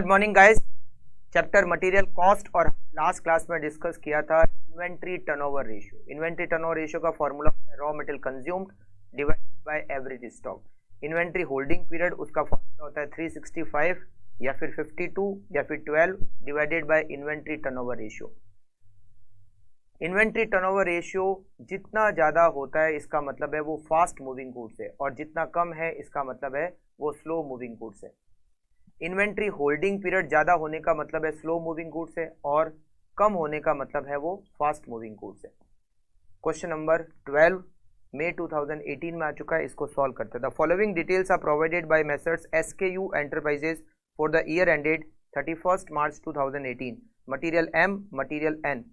Good morning guys. Chapter material cost और last class में discuss किया था inventory turnover ratio. Inventory turnover ratio का फॉर्मूला है raw material consumed divided by average stock. Inventory holding period उसका formula होता है 365 या फिर 52 या फिर 12 divided by inventory turnover ratio. Inventory turnover ratio जितना ज़्यादा होता है इसका मतलब है वो फास्ट मूविंग गुड्स है, और जितना कम है इसका मतलब है वो स्लो मूविंग गुड्स है। इन्वेंट्री होल्डिंग पीरियड ज़्यादा होने का मतलब है स्लो मूविंग गुड्स है, और कम होने का मतलब है वो फास्ट मूविंग गुड्स है। क्वेश्चन नंबर 12 मई 2018 में आ चुका है, इसको सॉल्व करते हैं। The following details are provided by Messrs SKU enterprises for the year ended 31 March 2018। Material M, material N।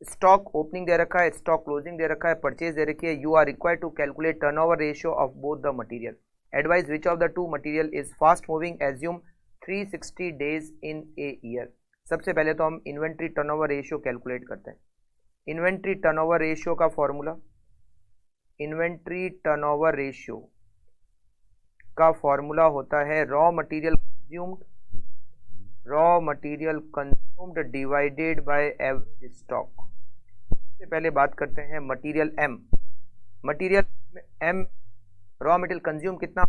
Stock opening दे रखा है, स्टॉक क्लोजिंग दे रखा है, परचेज दे रखी है। You are required to calculate turnover ratio of both the material. Advise which of the two material is fast moving, assume 360 days in a year. सबसे पहले तो हम इन्वेंट्री टर्नओवर रेशियो कैलकुलेट करते हैं। इन्वेंट्री टर्नओवर रेशियो का formula, inventory turnover ratio का formula होता है raw material consumed divided by average stock. सबसे पहले बात करते हैं material M। Material M raw material consume कितना,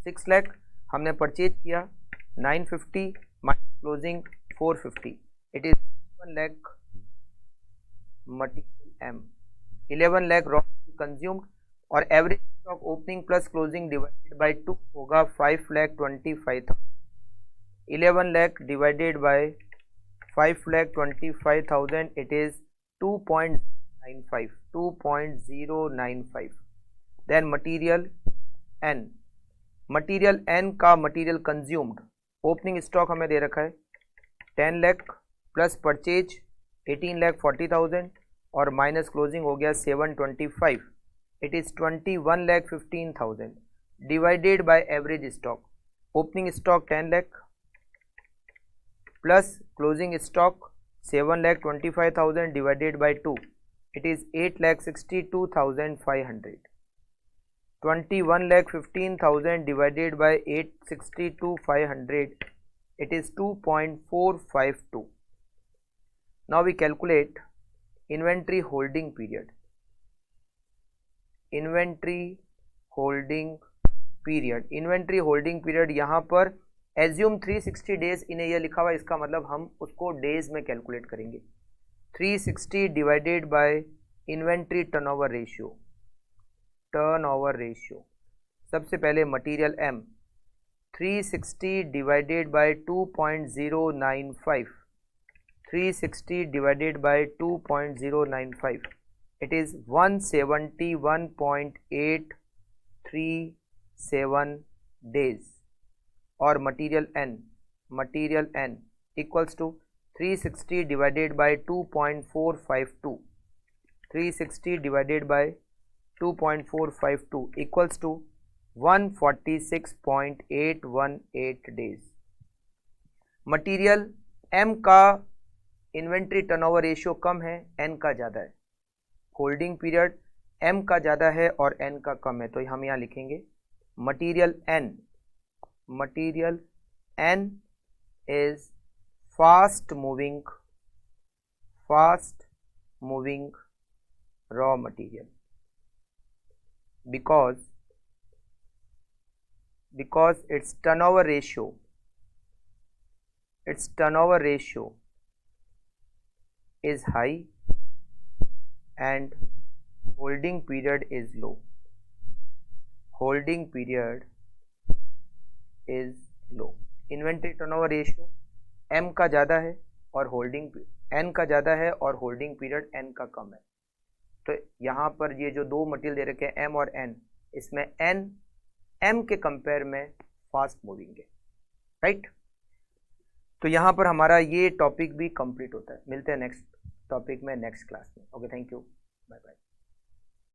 6 लाख, हमने परचेज किया 950 minus closing 450, it is 11 lakh material M। 11 lakh raw consumed, और average stock opening plus closing divided by 2 होगा 5,25,000। 11 lakh divided bye 5,25,000, it is 2.095। Then material N। Material N का material consumed, opening stock हमें दे रखा है 10 लाख प्लस परचेज 18,40,000 और minus closing हो गया 725, it is 21,15,000 divided by average stock. Opening stock 10 lakh plus closing stock 7,25,000 divided by 2, it is 8,62,500। 21,15,000 divided by 862,500, it is 2.452. Now we calculate inventory holding period. Inventory holding period यहाँ पर assume 360 days in a year लिखा हुआ है, इसका मतलब हम उसको days में calculate करेंगे। 360 divided by inventory turnover ratio। सबसे पहले material M 360 divided by 2.095, 360 divided by 2.095, it is 171.837 days. और material N equals to 360 divided by 2.452, 360 divided by 2.452 equals to 146.818 days. Material M का इन्वेंट्री टर्नओवर रेशियो कम है, N का ज़्यादा है। Holding period M का ज़्यादा है और N का कम है, तो हम यहाँ लिखेंगे material N is fast moving raw material because its turnover ratio is high and holding period is low। Inventory turnover ratio M का ज़्यादा है और N का ज़्यादा है, और होल्डिंग पीरियड N का कम है। तो यहाँ पर ये जो दो मटेरियल दे रखे हैं M और N, इसमें N M के कंपेयर में फास्ट मूविंग है, राइट। तो यहाँ पर हमारा ये टॉपिक भी कंप्लीट होता है। मिलते हैं नेक्स्ट टॉपिक में नेक्स्ट क्लास में। Okay, thank you, bye bye.